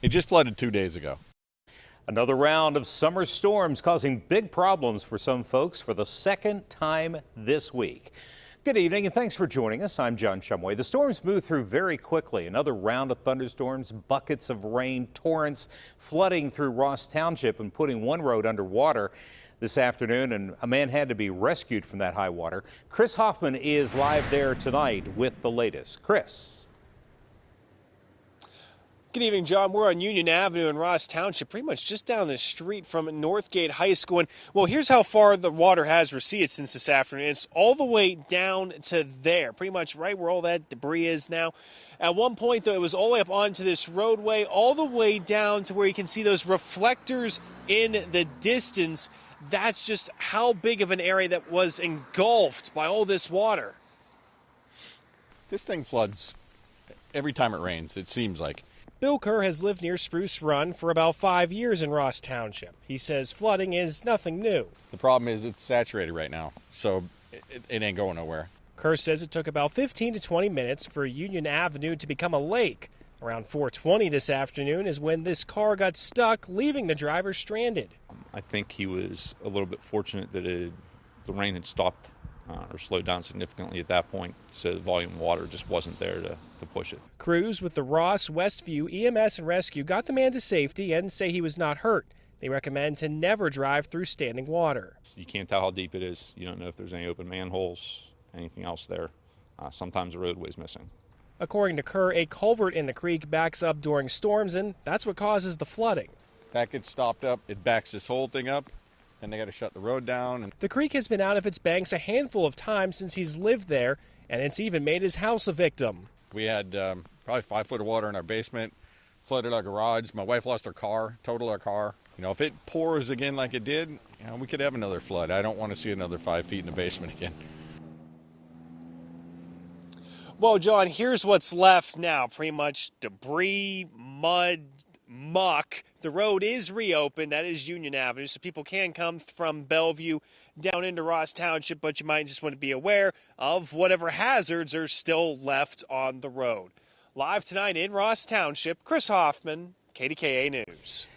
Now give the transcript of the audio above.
It just flooded 2 days ago. Another round of summer storms causing big problems for some folks for the second time this week. Good evening and thanks for joining us. I'm John Shumway. The storms moved through very quickly. Another round of thunderstorms, buckets of rain, torrents flooding through Ross Township and putting one road underwater this afternoon, and a man had to be rescued from that high water. Chris Hoffman is live there tonight with the latest. Chris. Good evening, John. We're on Union Avenue in Ross Township, pretty much just down the street from Northgate High School. And, well, here's how far the water has receded since this afternoon. It's all the way down to there, pretty much right where all that debris is now. At one point, though, it was all the way up onto this roadway, all the way down to where you can see those reflectors in the distance. That's just how big of an area that was engulfed by all this water. This thing floods every time it rains, it seems like. Bill Kerr has lived near Spruce Run for about 5 years in Ross Township. He says flooding is nothing new. The problem is it's saturated right now, so it ain't going nowhere. Kerr says it took about 15 to 20 minutes for Union Avenue to become a lake. Around 4:20 this afternoon is when this car got stuck, leaving the driver stranded. I think he was a little bit fortunate that the rain had stopped or slowed down significantly at that point, so the volume of water just wasn't there to push it. Crews with the Ross, Westview, EMS, and Rescue got the man to safety and say he was not hurt. They recommend to never drive through standing water. You can't tell how deep it is. You don't know if there's any open manholes, anything else there. Sometimes the roadway's missing. According to Kerr, a culvert in the creek backs up during storms, and that's what causes the flooding. That gets stopped up, it backs this whole thing up, and they got to shut the road down. The creek has been out of its banks a handful of times since he's lived there, and it's even made his house a victim. We had probably 5 foot of water in our basement, flooded our garage. My wife lost her car, totaled our car. You know, if it pours again like it did, you know, we could have another flood. I don't want to see another 5 feet in the basement again. Well, John, here's what's left now. Pretty much debris, mud, muck. The road is reopened. That is Union Avenue, so people can come from Bellevue down into Ross Township, but you might just want to be aware of whatever hazards are still left on the road. Live tonight in Ross Township, Chris Hoffman, KDKA News.